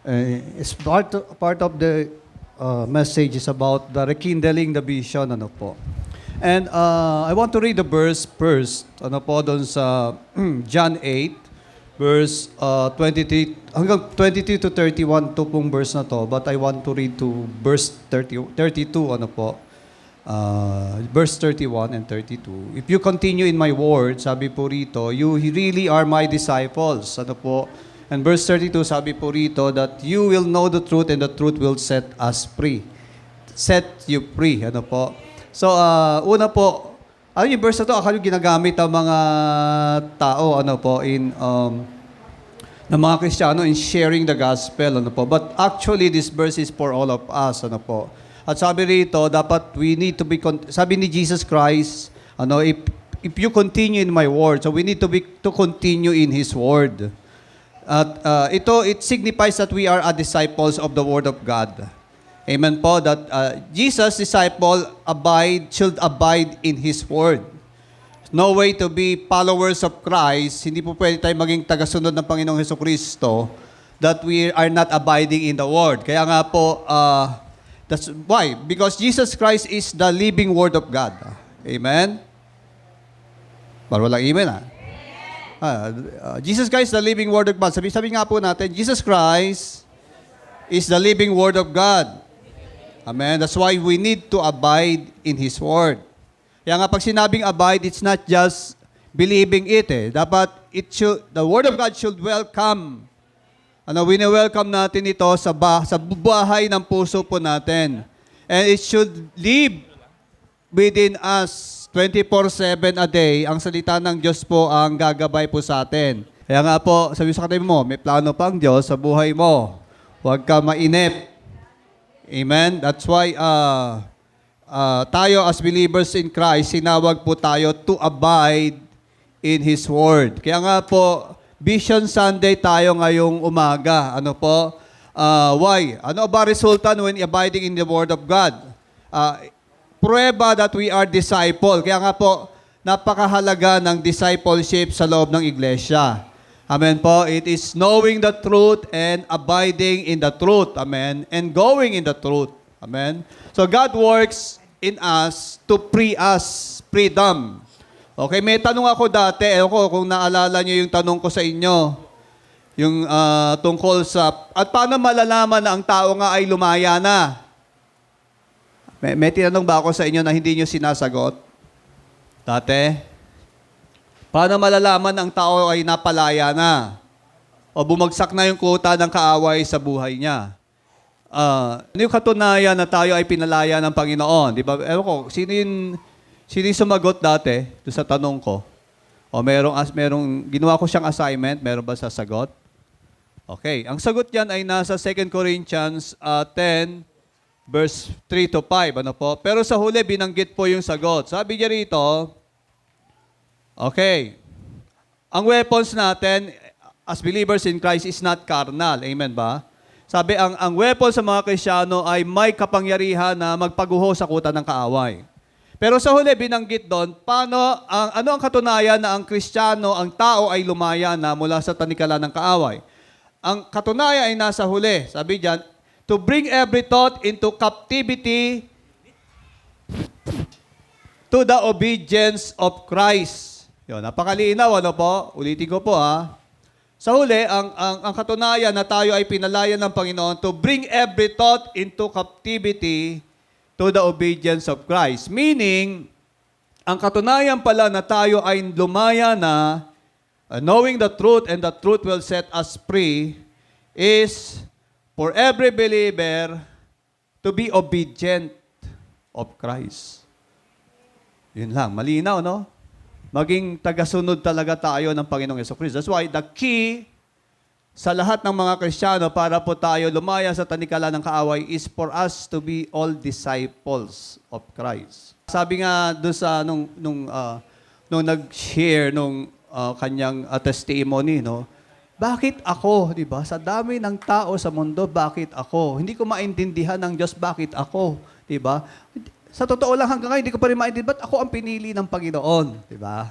It's part of the message is about the rekindling the vision, ano po. And I want to read the verse first, ano po, doon sa John 8, verse 23, hanggang 22 to 31 to pong verse na to. But I want to read to verse 32, ano po. Verse 31 and 32. If you continue in my word, sabi po rito, you really are my disciples, ano po. And verse 32, sabi po rito, that you will know the truth and the truth will set us free. Set you free, ano po. So, una po, ano yung verse na to, akala yung ginagamit ang mga tao, ano po, ng mga Kristiyano in sharing the gospel, ano po. But actually, this verse is for all of us, ano po. At sabi rito, dapat we need to be, sabi ni Jesus Christ, ano, if you continue in my word, so we need to continue in His word. At it signifies that we are a disciples of the Word of God. Amen po, that Jesus' disciple should abide in His Word. No way to be followers of Christ, hindi po pwede tayo maging tagasunod ng Panginoong Hesukristo that we are not abiding in the Word. Kaya nga po, that's why? Because Jesus Christ is the living Word of God. Amen? Parang walang amen Jesus Christ, the living Word of God. Sabi nga po natin, Jesus Christ is the living Word of God. Amen. That's why we need to abide in His Word. Kaya nga pag sinabing abide, it's not just believing it. Dapat the Word of God should welcome. Wini-welcome natin ito sa buhay ng puso po natin. And it should live within us 24/7 a day. Ang salita ng Diyos po ang gagabay po sa atin. Kaya nga po, sabi sa katabi mo, may plano pang Diyos sa buhay mo. Huwag ka mainip. Amen? That's why tayo as believers in Christ, sinawag po tayo to abide in His Word. Kaya nga po, Vision Sunday tayo ngayong umaga. Ano po? Why? Ano ba resulta when abiding in the Word of God? Prueba that we are disciple. Kaya nga po, napakahalaga ng discipleship sa loob ng iglesia. Amen po. It is knowing the truth and abiding in the truth. Amen. And going in the truth. Amen. So God works in us to free us. Freedom. Okay, may tanong ako dati. Kung naalala niyo yung tanong ko sa inyo. Yung tungkol sa, at paano malalaman na ang tao nga ay lumaya na? May tinanong ba ako sa inyo na hindi nyo sinasagot? Dati? Paano malalaman ang tao ay napalaya na? O bumagsak na yung kuta ng kaaway sa buhay niya? Ano yung katunayan na tayo ay pinalaya ng Panginoon? Di ba? Ewan ko, sino yung sumagot dati doon sa tanong ko? O merong ginawa ko siyang assignment, meron ba sasagot? Okay, ang sagot yan ay nasa 2 Corinthians 10, verse 3 to 5, ano po? Pero sa huli, binanggit po yung sagot. Sabi niya rito, okay, ang weapons natin as believers in Christ is not carnal. Amen ba? Sabi, ang weapons sa mga Kristiyano ay may kapangyarihan na magpaguho sa kuta ng kaaway. Pero sa huli, binanggit doon, ano ang katunayan na ang Kristiyano, ang tao ay lumaya na mula sa tanikala ng kaaway? Ang katunayan ay nasa huli. Sabi diyan, to bring every thought into captivity to the obedience of Christ. Yun, napakalinaw, ano po? Ulitin ko po, Sa huli, ang katunayan na tayo ay pinalaya ng Panginoon to bring every thought into captivity to the obedience of Christ. Meaning, ang katunayan pala na tayo ay lumaya na, knowing the truth and the truth will set us free, is for every believer to be obedient of Christ. Yun lang, malinaw, no? Maging tagasunod talaga tayo ng Panginoong Jesucristo. That's why the key sa lahat ng mga Kristiyano para po tayo lumaya sa tanikala ng kaaway is for us to be all disciples of Christ. Sabi nga doon sa nung nag-share nung kanyang testimony, no? Bakit ako, di ba? Sa dami ng tao sa mundo, bakit ako? Hindi ko maintindihan ng Diyos, bakit ako? Di ba? Sa totoo lang hanggang ngayon, hindi ko pa rin maintindihan, ba't ako ang pinili ng Panginoon? Di ba?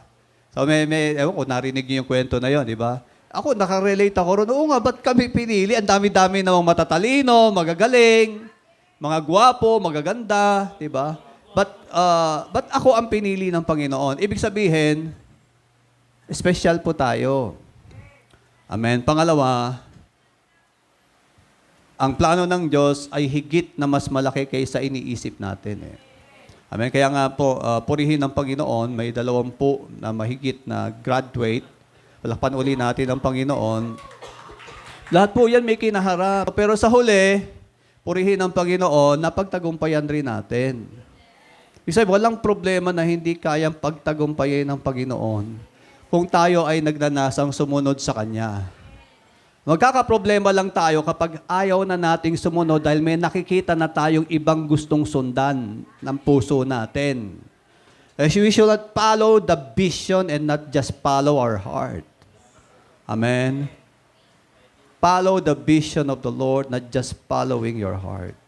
So ewan ko, narinig niyo yung kwento na yon, di ba? Ako, nakarelate ako ron. Oo nga, ba't kami pinili? Ang dami-dami namang matatalino, magagaling, mga gwapo, magaganda, di ba? Ba't ako ang pinili ng Panginoon? Ibig sabihin, special po tayo. Amen. Pangalawa, ang plano ng Diyos ay higit na mas malaki kaysa iniisip natin. Amen. Kaya nga po, purihin ng Panginoon, may 20 na mahigit na graduate. Palakpan uli natin ang Panginoon. Lahat po yan may kinaharap. Pero sa huli, purihin ng Panginoon, napagtagumpayan rin natin. Ibig sabihin, walang problema na hindi kayang pagtagumpayan ng Panginoon kung tayo ay nagnanasang sumunod sa Kanya. Magkakaproblema lang tayo kapag ayaw na nating sumunod dahil may nakikita na tayong ibang gustong sundan ng puso natin. As we should follow the vision and not just follow our heart. Amen. Follow the vision of the Lord, not just following your heart.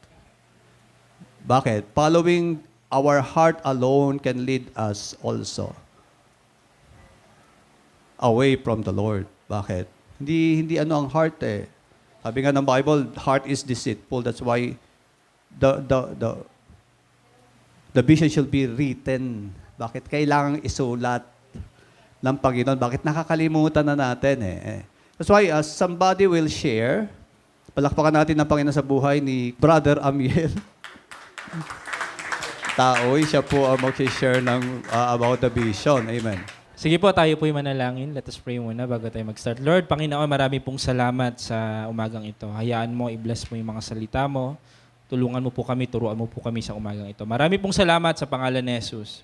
Bakit? Following our heart alone can lead us also away from the Lord. Bakit? Hindi ano ang heart eh. Sabi nga ng Bible, heart is deceitful. That's why the vision should be written. Bakit kailangang isulat ng Panginoon? Bakit nakakalimutan na natin eh? That's why somebody will share. Palakpakan natin ng Panginoon sa buhay ni Brother Amiel. Siya po ang mag-share ng about the vision. Amen. Sige po, tayo po'y manalangin. Let us pray muna bago tayo mag-start. Lord, Panginoon, marami pong salamat sa umagang ito. Hayaan mo, i-bless mo yung mga salita mo. Tulungan mo po kami, turuan mo po kami sa umagang ito. Marami pong salamat sa pangalan ni Jesus.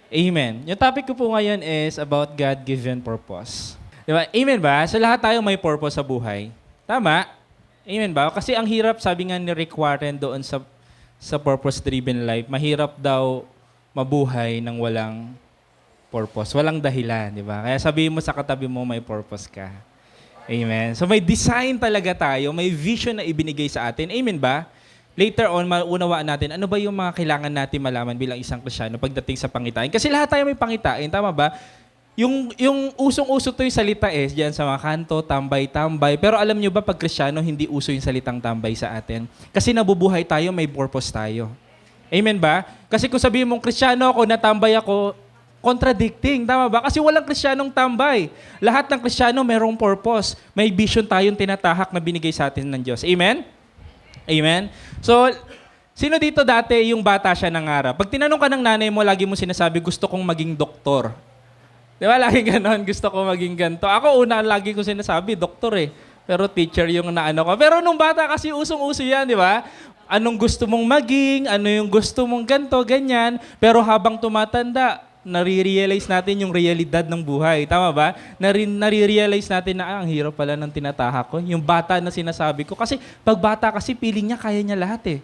Amen. Yung topic ko po ngayon is about God-given purpose. Diba? Amen ba? So lahat tayo may purpose sa buhay. Tama? Amen ba? Kasi ang hirap, sabi nga ni Rick Warren doon sa purpose-driven life, mahirap daw mabuhay ng walang purpose. Walang dahilan, di ba? Kaya sabihin mo sa katabi mo, may purpose ka. Amen. So may design talaga tayo, may vision na ibinigay sa atin. Amen ba? Later on, maunawaan natin, ano ba yung mga kailangan natin malaman bilang isang Kristyano pagdating sa pangitain? Kasi lahat tayo may pangitain, tama ba? Yung usong-uso to yung salita diyan sa mga kanto, tambay-tambay. Pero alam nyo ba, pag Kristyano, hindi uso yung salitang tambay sa atin. Kasi nabubuhay tayo, may purpose tayo. Amen ba? Kasi kung sabihin mong Kristyano ako, natambay ako, contradicting, tama ba? Kasi walang Kristiyanong tambay. Lahat ng Kristiyano mayroong purpose. May vision tayong tinatahak na binigay sa atin ng Diyos. Amen? Amen? So, sino dito dati yung bata siya nangarap? Pag tinanong ka ng nanay mo, lagi mo sinasabi, gusto kong maging doktor. Di ba? Lagi ganon, gusto kong maging ganito. Ako lagi ko sinasabi, doktor eh. Pero teacher yung naano ko. Pero nung bata kasi usong-uso yan, di ba? Anong gusto mong maging, ano yung gusto mong ganito, ganyan. Pero habang tumatanda, nare-realize natin yung realidad ng buhay. Tama ba? Nare-realize natin na ang hirap pala ng tinatahak ko. Yung bata na sinasabi ko. Kasi pag bata kasi, feeling niya, kaya niya lahat eh.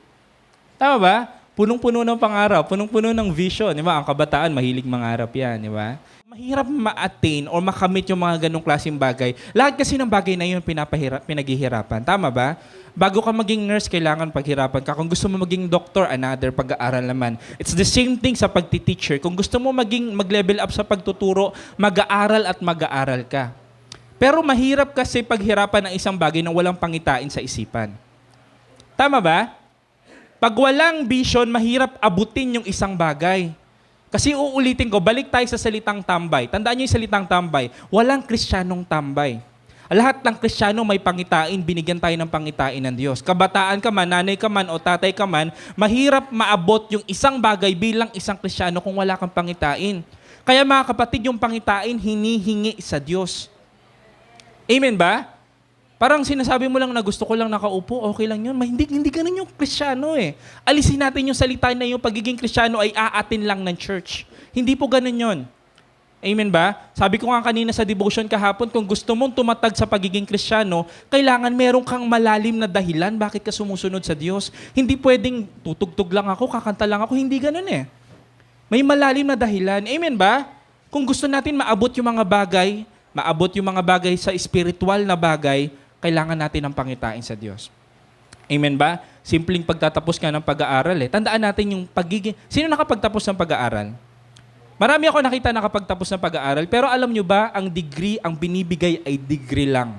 Tama ba? Punong-puno ng pangarap, punong-puno ng vision. Di ba? Ang kabataan, mahilig mangarap yan. Di ba? Mahirap ma-attain or makamit yung mga ganong klaseng bagay. Lahat kasi ng bagay na yun pinaghihirapan. Tama ba? Bago ka maging nurse, kailangan paghirapan ka. Kung gusto mo maging doctor, another pag-aaral naman. It's the same thing sa pagti-teacher. Kung gusto mo mag-level up sa pagtuturo, mag-aaral at mag-aaral ka. Pero mahirap kasi paghirapan ng isang bagay na walang pangitain sa isipan. Tama ba? Pag walang vision, mahirap abutin yung isang bagay. Kasi uulitin ko, balik tayo sa salitang tambay. Tandaan niyo yung salitang tambay. Walang Kristiyanong tambay. Lahat ng Kristiyano may pangitain, binigyan tayo ng pangitain ng Diyos. Kabataan ka man, nanay ka man, o tatay ka man, mahirap maabot yung isang bagay bilang isang Kristiyano kung wala kang pangitain. Kaya mga kapatid, yung pangitain, hinihingi sa Diyos. Amen ba? Parang sinasabi mo lang na gusto ko lang nakaupo, okay lang yun. Hindi ganun yung Kristiyano eh. Alisin natin yung salita na yung pagiging Kristiyano ay aatin lang ng church. Hindi po ganun yun. Amen ba? Sabi ko nga kanina sa devotion kahapon, kung gusto mong tumatag sa pagiging Kristiyano, kailangan meron kang malalim na dahilan bakit ka sumusunod sa Diyos. Hindi pwedeng tutugtog lang ako, kakanta lang ako. Hindi ganun eh. May malalim na dahilan. Amen ba? Kung gusto natin maabot yung mga bagay sa spiritual na bagay, kailangan natin ng pangitain sa Diyos. Amen ba? Simpleng pagtatapos ka ng pag-aaral eh. Tandaan natin yung pagiging... Sino nakapagtapos ng pag-aaral? Marami ako nakita nakapagtapos ng pag-aaral, pero alam nyo ba, ang degree, ang binibigay ay degree lang.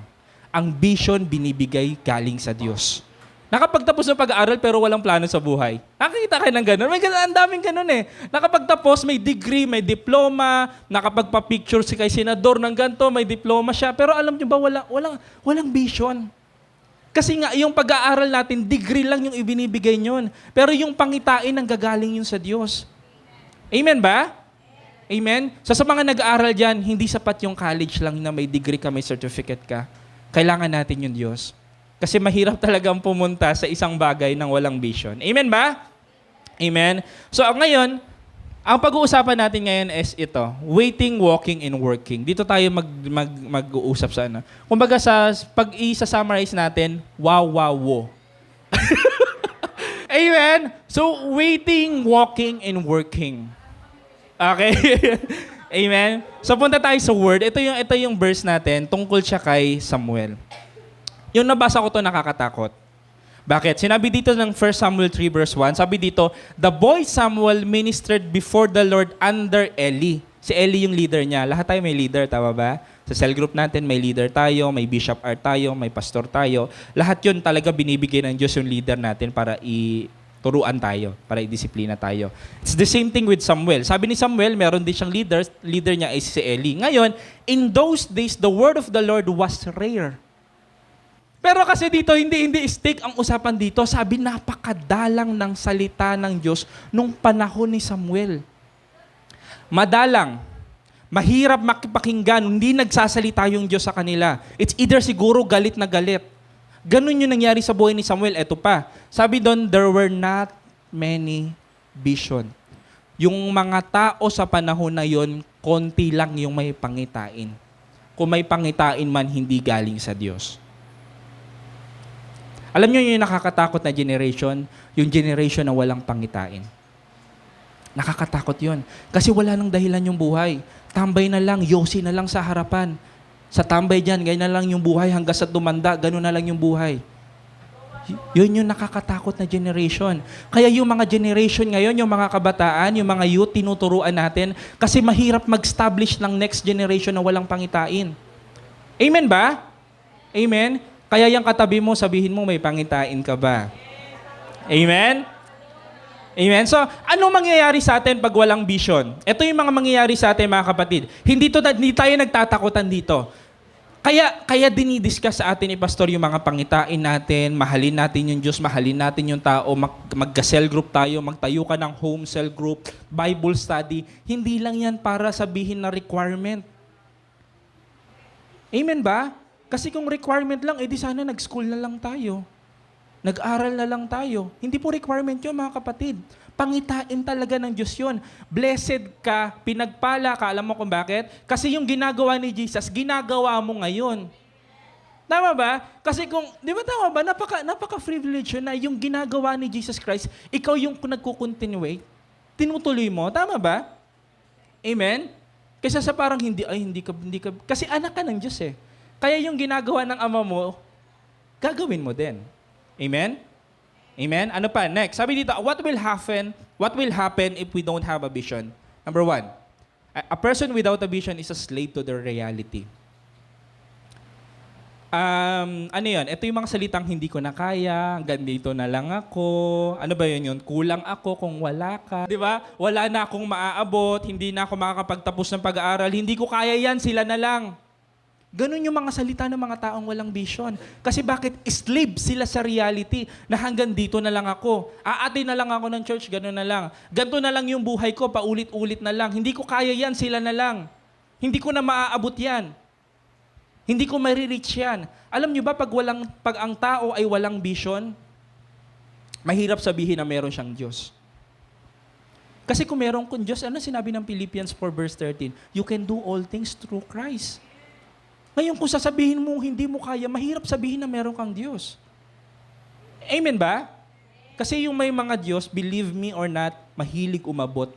Ang vision binibigay galing sa Diyos. Nakapagtapos ng pag-aaral pero walang plano sa buhay. Nakakita kayo ng ganun? May ganun, ang daming ganun eh. Nakapagtapos, may degree, may diploma, nakapagpa-picture si kay senador ng ganito, may diploma siya. Pero alam nyo ba, walang vision. Kasi nga, yung pag-aaral natin, degree lang yung ibinibigay nyon. Pero yung pangitain, ang gagaling yun sa Diyos. Amen ba? Amen? So sa mga nag-aaral dyan, hindi sapat yung college lang na may degree ka, may certificate ka. Kailangan natin yung Diyos. Kasi mahirap talagang pumunta sa isang bagay ng walang vision. Amen ba? Amen? So ngayon, ang pag-uusapan natin ngayon is ito, waiting, walking, and working. Dito tayo mag-uusap sa ano. Kumbaga pag i-summarize natin, wow, wow, wow. Amen? So, waiting, walking, and working. Okay? Amen? So, punta tayo sa word. Ito yung verse natin, tungkol siya kay Samuel. Yung nabasa ko to nakakatakot. Bakit? Sinabi dito ng 1 Samuel 3 verse 1, sabi dito, the boy Samuel ministered before the Lord under Eli. Si Eli yung leader niya. Lahat tayo may leader, tama ba? Sa cell group natin, may leader tayo, may bishop art tayo, may pastor tayo. Lahat yun talaga binibigay ng Diyos yung leader natin para turuan tayo, para i-disiplina tayo. It's the same thing with Samuel. Sabi ni Samuel, meron din siyang leader niya ay si Eli. Ngayon, in those days, the word of the Lord was rare. Pero kasi dito, hindi stick ang usapan dito. Sabi, napakadalang ng salita ng Diyos nung panahon ni Samuel. Madalang, mahirap makipakinggan, hindi nagsasalita yung Diyos sa kanila. It's either siguro galit na galit. Ganun yung nangyari sa buhay ni Samuel. Eto pa, sabi doon, there were not many vision. Yung mga tao sa panahon na yon, konti lang yung may pangitain. Kung may pangitain man, hindi galing sa Diyos. Alam niyo yung nakakatakot na generation? Yung generation na walang pangitain. Nakakatakot yun. Kasi wala nang dahilan yung buhay. Tambay na lang, yosi na lang sa harapan. Sa tambay dyan, ganyan na lang yung buhay hanggang sa tumanda, gano'n na lang yung buhay. Yun yung nakakatakot na generation. Kaya yung mga generation ngayon, yung mga kabataan, yung mga youth, tinuturuan natin kasi mahirap mag-establish ng next generation na walang pangitain. Amen ba? Amen? Kaya yung katabi mo, sabihin mo, may pangitain ka ba? Amen? Amen? So, ano mangyayari sa atin pag walang vision? Ito yung mga mangyayari sa atin, mga kapatid. Hindi tayo nagtatakutan dito. Kaya dinidiscuss sa atin ni Pastor yung mga pangitain natin, mahalin natin yung Diyos, mahalin natin yung tao, mag-cell group tayo, magtayo ka ng home cell group, Bible study. Hindi lang yan para sabihin na requirement. Amen ba? Kasi kung requirement lang, edi sana nag-school na lang tayo. Nag-aral na lang tayo. Hindi po requirement yun, mga kapatid. Pangitain talaga ng Diyos yun. Blessed ka, pinagpala ka. Alam mo kung bakit? Kasi yung ginagawa ni Jesus, ginagawa mo ngayon. Tama ba? Kasi di ba tama ba? Napaka-privilege yun na yung ginagawa ni Jesus Christ, ikaw yung nagkukontinuate, tinutuloy mo. Tama ba? Amen? Kaysa sa parang hindi ka, kasi anak ka ng Diyos eh. Kaya yung ginagawa ng ama mo, gagawin mo din. Amen? Amen? Ano pa? Next. Sabi dito, what will happen if we don't have a vision? Number 1, a person without a vision is a slave to their reality. Ano yun? Ito yung mga salitang hindi ko na kaya, ganito na lang ako. Ano ba yun? Kulang ako kung wala ka. Di ba? Wala na akong maaabot, hindi na ako makakapagtapos ng pag-aaral, hindi ko kaya yan, sila na lang. Ganun yung mga salita ng mga taong walang vision. Kasi bakit? Slave sila sa reality na hanggang dito na lang ako. Aatay na lang ako ng church, gano'n na lang. Ganito na lang yung buhay ko, paulit-ulit na lang. Hindi ko kaya yan, sila na lang. Hindi ko na maaabot yan. Hindi ko marireach yan. Alam nyo ba, pag ang tao ay walang vision, mahirap sabihin na meron siyang Diyos. Kasi kung meron kong Diyos, ano sinabi ng Philippians 4 verse 13? You can do all things through Christ. Ngayon, kung sasabihin mo hindi mo kaya, mahirap sabihin na meron kang Diyos. Amen ba? Kasi yung may mga Diyos, believe me or not, mahilig umabot.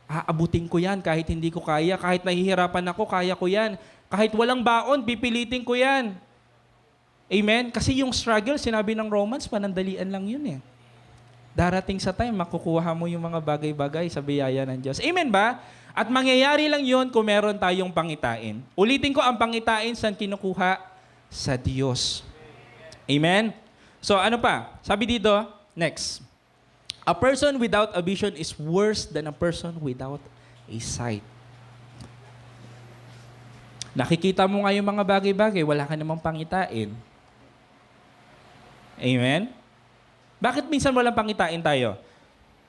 Aabutin ko yan kahit hindi ko kaya. Kahit nahihirapan ako, kaya ko yan. Kahit walang baon, pipilitin ko yan. Amen? Kasi yung struggle, sinabi ng Romans, panandalian lang yun eh. Darating sa time, makukuha mo yung mga bagay-bagay sa biyaya ng Diyos. Amen ba? At mangyayari lang yun kung meron tayong pangitain. Ulitin ko, ang pangitain saan kinukuha? Sa Diyos. Amen? So ano pa? Sabi dito, next. A person without a vision is worse than a person without a sight. Nakikita mo nga yung mga bagay-bagay, wala ka namang pangitain. Amen? Bakit minsan walang pangitain tayo?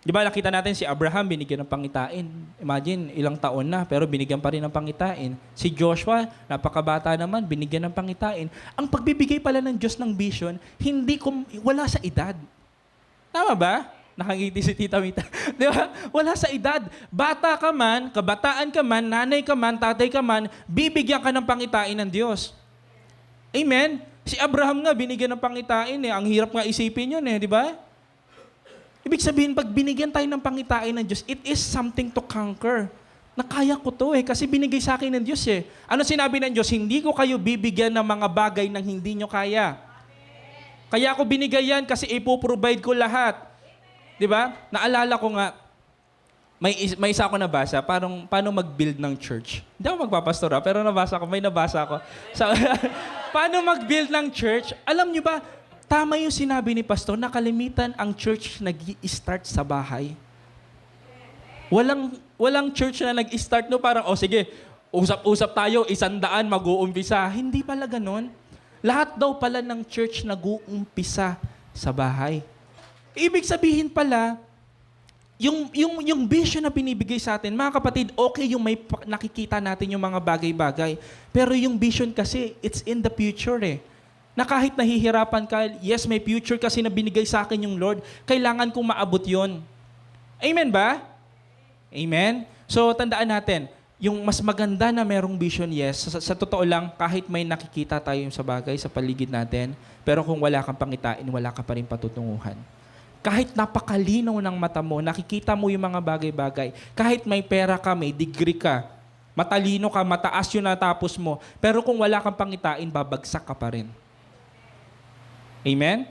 Di ba nakita natin si Abraham, binigyan ng pangitain. Imagine, ilang taon na, pero binigyan pa rin ng pangitain. Si Joshua, napakabata naman, binigyan ng pangitain. Ang pagbibigay pala ng Diyos ng vision, wala sa edad. Tama ba? Nakangiti si Tita Mita. Di ba? Wala sa edad. Bata ka man, kabataan ka man, nanay ka man, tatay ka man, bibigyan ka ng pangitain ng Diyos. Amen? Si Abraham nga, binigyan ng pangitain eh. Ang hirap nga isipin yun eh, di ba? Ibig sabihin, pag binigyan tayo ng pangitain ng Diyos, it is something to conquer. Nakaya ko to eh, kasi binigay sa akin ng Diyos eh. Ano sinabi ng Diyos? Hindi ko kayo bibigyan ng mga bagay na hindi nyo kaya. Kaya ako binigay yan kasi ipoprovide ko lahat. Di ba? Naalala ko nga, may isa ako nabasa, paano mag-build ng church. Hindi ako magpapastor pero may nabasa ako. Paano mag-build ng church? Alam nyo ba, tama yung sinabi ni Pastor na kalimitan ang church nag-i-start sa bahay. Walang church na nag-start no parang, sige, usap-usap tayo, 100 mag-uumpisa. Hindi pala ganon. Lahat daw pala ng church nag-uumpisa sa bahay. Ibig sabihin pala, yung vision na binibigay sa atin, mga kapatid, okay yung may nakikita natin yung mga bagay-bagay. Pero yung vision kasi, it's in the future eh. Na kahit nahihirapan ka, yes, may future kasi na binigay sa akin yung Lord, kailangan kong maabot yon. Amen ba? Amen? So, tandaan natin, yung mas maganda na merong vision, yes, sa totoo lang, kahit may nakikita tayo sa bagay, sa paligid natin, pero kung wala kang pangitain, wala ka pa rin patutunguhan. Kahit napakalinaw ng mata mo, nakikita mo yung mga bagay-bagay, kahit may pera ka, may degree ka, matalino ka, mataas yung natapos mo, pero kung wala kang pangitain, babagsak ka pa rin. Amen?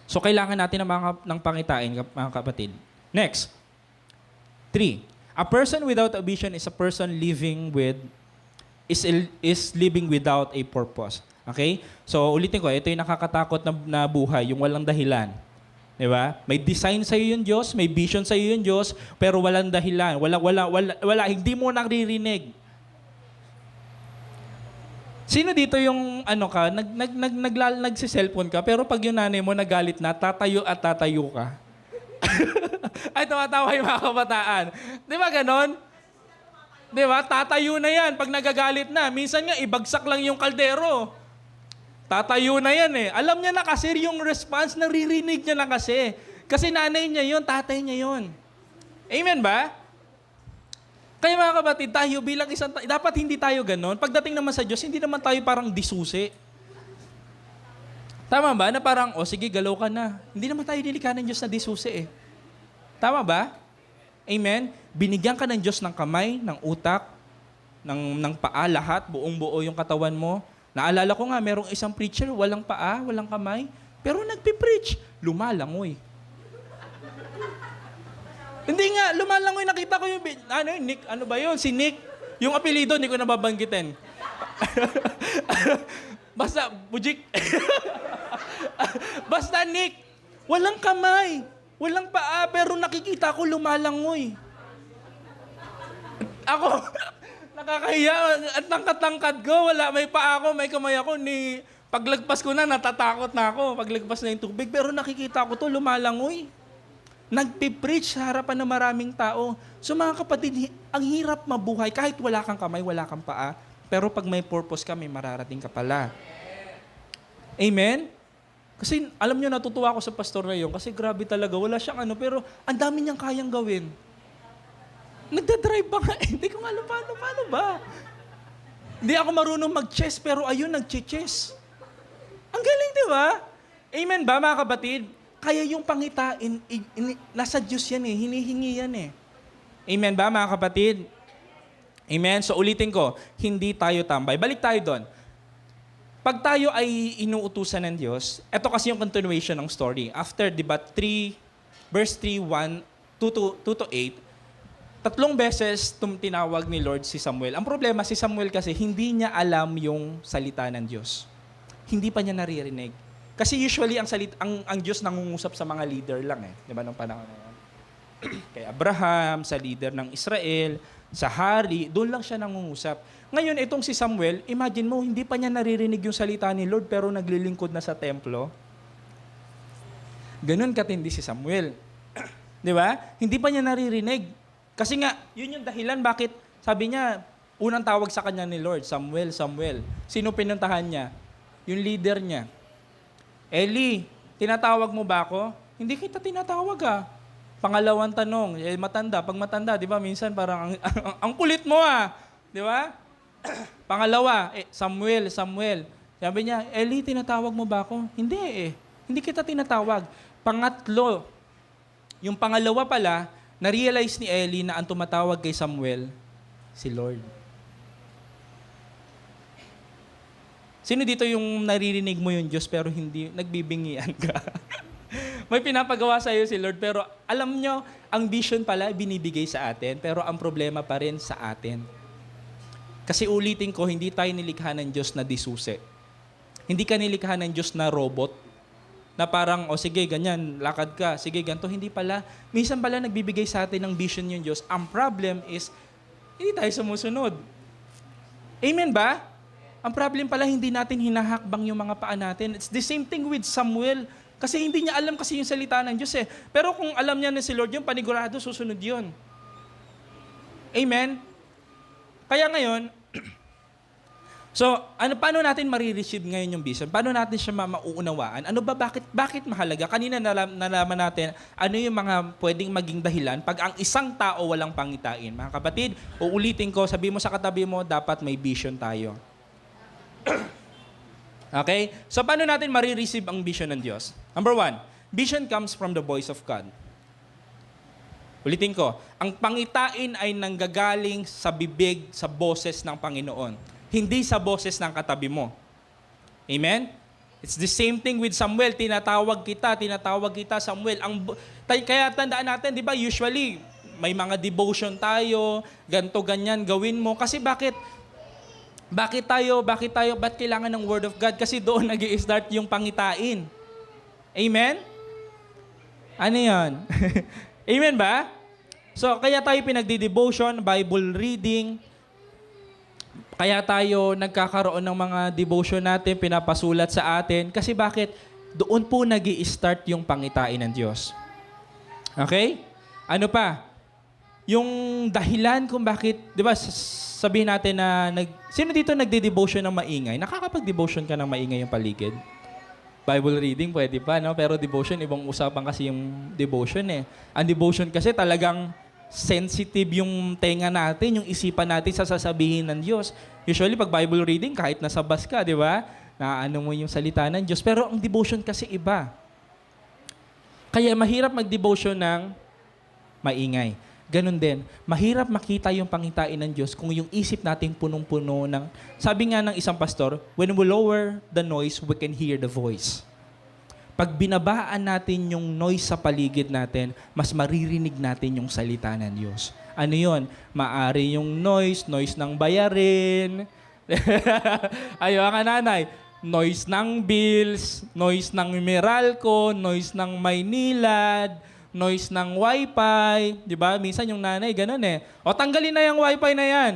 So, kailangan natin ng pangitain, mga kapatid. Next. 3. A person without a vision is a person living without a purpose. Okay? So, ulitin ko, ito yung nakakatakot na buhay, yung walang dahilan. Diba? May design sa iyo yung Diyos, may vision sa iyo yung Diyos, pero walang dahilan. Wala, hindi mo naririnig. Sino dito yung nagsi-cellphone ka, pero pag yung nanay mo nagalit na, tatayo ka? Ay, tumatawa yung mga kabataan. Di ba ganon? Di ba? Tatayo na yan pag nagagalit na. Minsan nga, ibagsak lang yung kaldero. Tatayo na yan eh. Alam niya na kasi yung response, naririnig niya na kasi. Kasi nanay niya yun, tatay niya yun. Amen ba? Kaya mga kapatid, tayo bilang isang dapat hindi tayo ganon. Pagdating naman sa Diyos, hindi naman tayo parang disusi. Tama ba? Na parang, sige, galaw ka na. Hindi naman tayo nilikha ng Diyos na disusi eh. Tama ba? Amen? Binigyan ka ng Diyos ng kamay, ng utak, ng paa, lahat, buong-buo yung katawan mo. Naalala ko nga, merong isang preacher, walang paa, walang kamay, pero nagpipreach, lumalangoy. Hindi nga, lumalangoy, nakita ko yung, Nick, ano ba yun? Si Nick, yung apelido, hindi ko nababanggitin. Basta, Bujik. Basta Nick, walang kamay, walang paa, pero nakikita ko lumalangoy. Ako, nakakahiya, at tangkad ko, wala, may paa ako, may kamay ako, paglagpas ko na, natatakot na ako, paglagpas na yung tubig, pero nakikita ko to, lumalangoy. Nagpipreach sa harapan ng maraming tao. So mga kapatid, ang hirap mabuhay, kahit wala kang kamay, wala kang paa, pero pag may purpose ka, may mararating ka pala. Amen? Kasi alam nyo, natutuwa ako sa pastor na yun, kasi grabe talaga, wala siyang pero ang dami niyang kayang gawin. Nagdadrive ba nga? Hindi ko nga alam paano ba? Hindi ako marunong mag-chess, pero ayun, nag-chess. Ang galing, di ba? Amen ba, mga kapatid? Kaya yung pangitain, nasa Diyos yan eh, hinihingi yan eh. Amen ba, mga kapatid? Amen? So ulitin ko, hindi tayo tambay. Balik tayo doon. Pag tayo ay inuutusan ng Diyos, ito kasi yung continuation ng story. After, di ba, 3 verse 3, 1, 2 to 8, tatlong beses tinawag ni Lord si Samuel. Ang problema, si Samuel kasi hindi niya alam yung salita ng Diyos. Hindi pa niya naririnig. Kasi usually ang Diyos nangungusap sa mga leader lang eh. Di ba nung panahon na yun? Kay Abraham, sa leader ng Israel, sa hari, doon lang siya nangungusap. Ngayon, itong si Samuel, imagine mo, hindi pa niya naririnig yung salita ni Lord pero naglilingkod na sa templo. Ganun katindi si Samuel. Di ba? Hindi pa niya naririnig. Kasi nga, yun yung dahilan bakit sabi niya, unang tawag sa kanya ni Lord, Samuel, Samuel. Sino pinuntahan niya? Yung leader niya. Eli, tinatawag mo ba ako? Hindi kita tinatawag ah. Pangalawang tanong, matanda. Pag matanda, di ba, minsan parang, ang kulit mo ah. Di ba? Pangalawa, Samuel, Samuel. Sabi niya, Eli, tinatawag mo ba ako? Hindi eh. Hindi kita tinatawag. Pangatlo, yung pangalawa pala, na-realize ni Eli na ang tumatawag kay Samuel, si Lord. Sino dito yung naririnig mo yung Diyos pero hindi, nagbibingian ka? May pinapagawa sa iyo si Lord pero alam nyo, ang vision pala binibigay sa atin pero ang problema pa rin sa atin. Kasi ulitin ko, hindi tayo nilikha ng Diyos na disuse. Hindi ka nilikha ng Diyos na robot na parang, o sige, ganyan, lakad ka, sige, ganito. Hindi pala. Minsan pala nagbibigay sa atin ng vision yung Diyos. Ang problem is, hindi tayo sumusunod. Amen ba? Ang problem pala, hindi natin hinahakbang yung mga paa natin. It's the same thing with Samuel. Kasi hindi niya alam kasi yung salita ng Diyos eh. Pero kung alam niya na si Lord yung panigurado, susunod yun. Amen? Kaya ngayon, paano natin marireceive ngayon yung vision? Paano natin siya mauunawaan? Ano ba, bakit mahalaga? Kanina nalaman natin, ano yung mga pwedeng maging dahilan pag ang isang tao walang pangitain. Mga kapatid, uulitin ko, sabi mo sa katabi mo, dapat may vision tayo. Okay? So, paano natin marireceive ang vision ng Diyos? Number 1, vision comes from the voice of God. Ulitin ko, ang pangitain ay nanggagaling sa bibig, sa boses ng Panginoon. Hindi sa boses ng katabi mo. Amen? It's the same thing with Samuel. Tinatawag kita, Samuel. Kaya tandaan natin, di ba, usually, may mga devotion tayo, ganto ganyan, gawin mo. Kasi bakit kailangan ng Word of God? Kasi doon nag-i-start yung pangitain. Amen? Ano yan? Amen ba? So, kaya tayo pinagdi-devotion, Bible reading, kaya tayo nagkakaroon ng mga devotion natin, pinapasulat sa atin. Kasi bakit? Doon po nag-i-start yung pangitain ng Diyos. Okay? Ano pa? Yung dahilan kung bakit, di ba, sabihin natin na, sino dito nagde-devotion ng maingay? Nakakapag-devotion ka ng maingay yung paligid? Bible reading, pwede pa, no? Pero devotion, ibang usapan kasi yung devotion eh. Ang devotion kasi talagang sensitive yung tenga natin, yung isipan natin sa sasabihin ng Diyos. Usually, pag Bible reading, kahit nasa bus ka, di ba? Naano mo yung salita ng Diyos. Pero ang devotion kasi iba. Kaya mahirap mag-devotion ng maingay. Ganon din, mahirap makita yung pangitain ng Diyos kung yung isip natin punong-puno ng... Sabi nga ng isang pastor, when we lower the noise, we can hear the voice. Pag binabaan natin yung noise sa paligid natin, mas maririnig natin yung salita ng Diyos. Ano yon? Maari yung noise ng bayarin. Ayaw nga nanay. Noise ng bills, noise ng Meralco, noise ng Maynilad, noise ng wifi, di ba? Minsan yung nanay, ganun eh. O tanggalin na yung wifi na yan.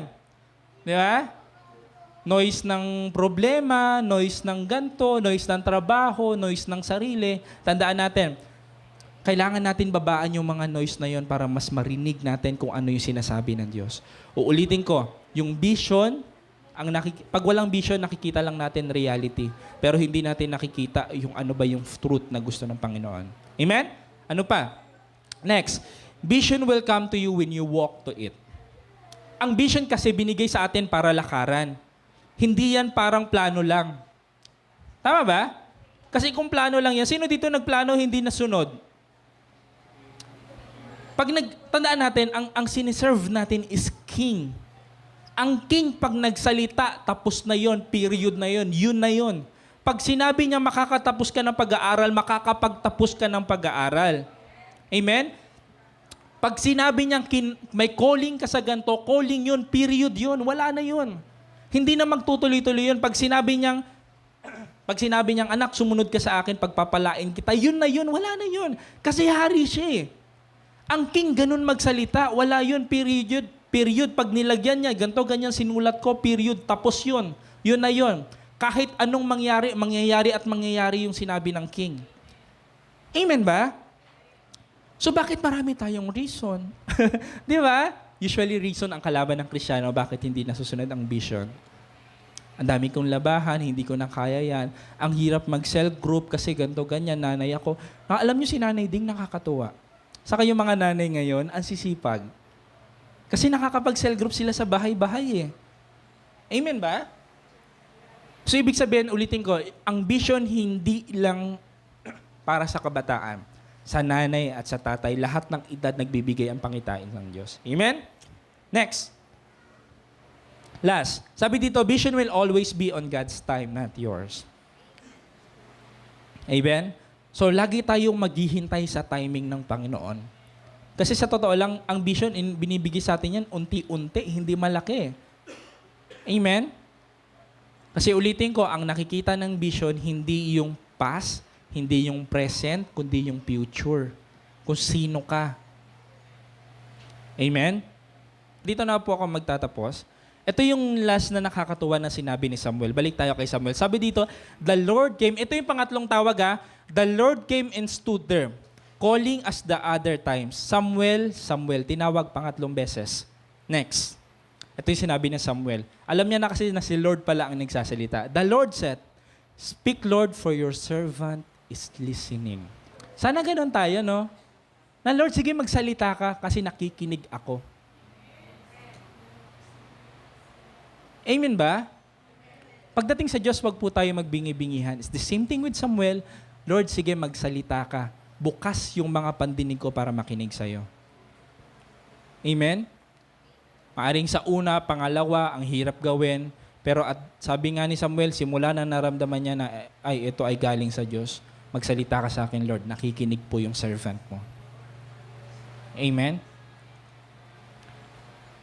Di ba? Noise ng problema, noise ng ganto, noise ng trabaho, noise ng sarili. Tandaan natin, kailangan natin babaan yung mga noise na yon para mas marinig natin kung ano yung sinasabi ng Diyos. Uulitin ko, yung vision, pag walang vision, nakikita lang natin reality. Pero hindi natin nakikita yung ano ba yung truth na gusto ng Panginoon. Amen? Ano pa? Next, vision will come to you when you walk to it. Ang vision kasi binigay sa atin para lakaran. Hindi yan parang plano lang. Tama ba? Kasi kung plano lang yan, sino dito nagplano hindi nasunod? Pag tandaan natin, ang siniserve natin is king. Ang king pag nagsalita, tapos na yon, period na yon, yun na yon. Pag sinabi niya makakatapos ka ng pag-aaral, makakapagtapos ka ng pag-aaral. Amen? Pag sinabi niyang may calling ka sa ganito, calling yun, period yun, wala na yun. Hindi na magtutuloy-tuloy yun. Pag sinabi niyang, anak, sumunod ka sa akin, pagpapalain kita, yun na yun, wala na yun. Kasi hari siya eh. Ang king ganun magsalita, wala yun, period. Period. Pag nilagyan niya, ganito, ganyan sinulat ko, period. Tapos yun. Yun na yun. Kahit anong mangyayari yung sinabi ng king. Amen ba? So bakit marami tayong reason? Di ba? Usually reason ang kalaban ng Kristiyano bakit hindi nasusunod ang vision. Ang dami kong labahan, hindi ko na kaya yan. Ang hirap mag-cell group kasi ganito, ganyan, nanay ako. Alam nyo si Nanay Ding nakakatuwa. Saka yung mga nanay ngayon, ang sisipag. Kasi nakakapag-cell group sila sa bahay-bahay eh. Amen ba? So ibig sabihin, ulitin ko, ang vision hindi lang para sa kabataan. Sa nanay at sa tatay, lahat ng edad nagbibigay ang pangitain ng Diyos. Amen? Next. Last. Sabi dito, vision will always be on God's time, not yours. Amen? So, lagi tayong maghihintay sa timing ng Panginoon. Kasi sa totoo lang, ang vision, binibigay sa atin yan, unti-unti, hindi malaki. Amen? Kasi ulitin ko, ang nakikita ng vision, hindi yung past, hindi yung present, kundi yung future. Kung sino ka. Amen? Dito na po ako magtatapos. Ito yung last na nakakatuwa na sinabi ni Samuel. Balik tayo kay Samuel. Sabi dito, the Lord came, ito yung pangatlong tawag ha, the Lord came and stood there, calling as the other times. Samuel, Samuel, tinawag pangatlong beses. Next. Ito yung sinabi ni Samuel. Alam niya na kasi na si Lord pala ang nagsasalita. The Lord said, speak Lord for your servant is listening. Sana ganun tayo, no? Na Lord, sige magsalita ka kasi nakikinig ako. Amen ba? Pagdating sa Diyos, wag po tayo magbingi-bingihan. It's the same thing with Samuel. Lord, sige magsalita ka. Bukas yung mga pandinig ko para makinig sa'yo. Amen? Maaring sa una, pangalawa, ang hirap gawin. Pero at sabi nga ni Samuel, simula na naramdaman niya na, ay, ito ay galing sa Diyos. Magsalita ka sa akin, Lord. Nakikinig po yung servant mo. Amen?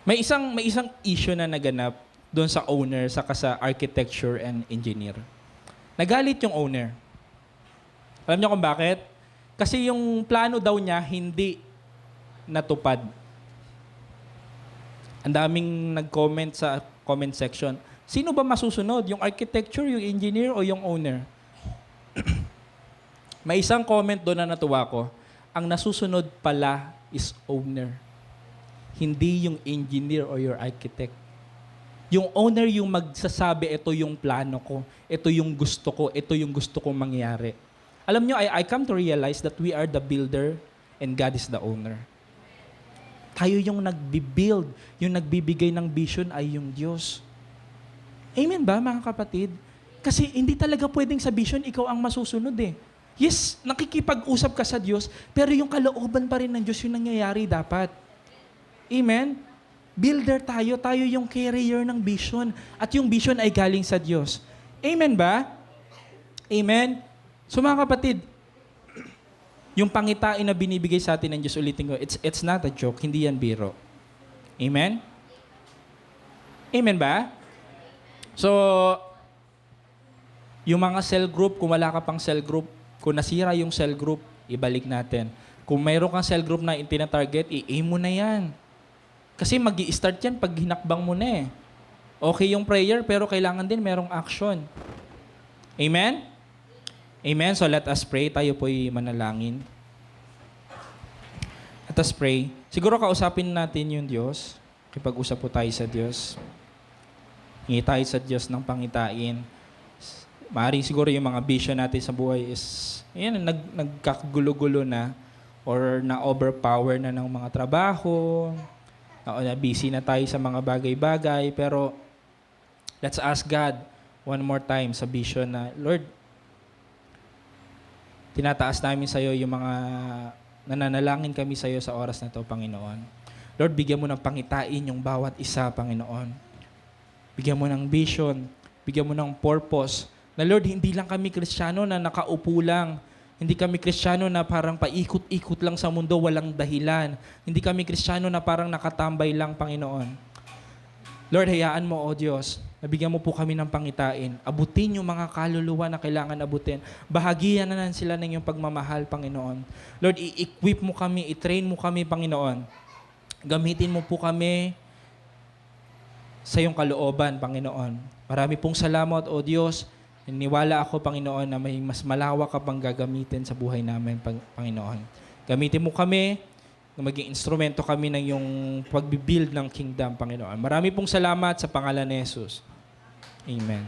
May isang issue na naganap doon sa owner saka sa architecture and engineer. Nagalit yung owner. Alam niyo kung bakit? Kasi yung plano daw niya hindi natupad. Ang daming nag-comment sa comment section. Sino ba masusunod? Yung architecture, yung engineer, o yung owner? May isang comment doon na natuwa ko. Ang nasusunod pala is owner. Hindi yung engineer or your architect. Yung owner yung magsasabi, ito yung plano ko, ito yung gusto ko, ito yung gusto kong mangyari. Alam nyo, I come to realize that we are the builder and God is the owner. Tayo yung nagbi-build, yung nagbibigay ng vision ay yung Diyos. Amen ba, mga kapatid? Kasi hindi talaga pwedeng sa vision, ikaw ang masusunod eh. Yes, nakikipag-usap ka sa Diyos, pero yung kalooban pa rin ng Diyos yung nangyayari dapat. Amen? Builder tayo, tayo yung carrier ng vision, at yung vision ay galing sa Diyos. Amen ba? Amen? So mga kapatid, yung pangitain na binibigay sa atin ng Diyos, ulitin ko, it's not a joke, hindi yan biro. Amen? Amen ba? So, yung mga cell group, kung wala ka pang cell group, kung nasira yung cell group, ibalik natin. Kung mayroon kang cell group na tina-target, i-aim mo na yan. Kasi mag-i-start yan pag hinakbang mo na eh. Okay yung prayer, pero kailangan din merong action. Amen? Amen? So let us pray. Tayo po'y manalangin. Let us pray. Siguro kausapin natin yung Diyos. Kipag-usap po tayo sa Diyos. Hingi tayo sa Diyos ng pangitain. Maaaring siguro yung mga vision natin sa buhay is, ayan, nagkakagulo-gulo na or na-overpower na ng mga trabaho, na busy na tayo sa mga bagay-bagay, pero let's ask God one more time sa vision na, Lord, tinataas namin sa iyo yung mga nananalangin kami sa iyo sa oras na to, Panginoon. Lord, bigyan mo ng pangitain yung bawat isa, Panginoon. Bigyan mo ng vision, bigyan mo ng purpose, na Lord, hindi lang kami Kristiyano na nakaupo lang. Hindi kami Kristiyano na parang paikot-ikot lang sa mundo, walang dahilan. Hindi kami Kristiyano na parang nakatambay lang, Panginoon. Lord, hayaan mo, O Diyos, nabigyan mo po kami ng pangitain. Abutin yung mga kaluluwa na kailangan abutin. Bahagian na sila ng iyong pagmamahal, Panginoon. Lord, i-equip mo kami, i-train mo kami, Panginoon. Gamitin mo po kami sa iyong kalooban, Panginoon. Marami pong salamat, O Diyos. Niniwala ako, Panginoon, na may mas malawak ka pang gagamitin sa buhay namin, Panginoon. Gamitin mo kami, na maging instrumento kami ng iyong pagbibuild ng kingdom, Panginoon. Marami pong salamat sa pangalan ni Jesus. Amen.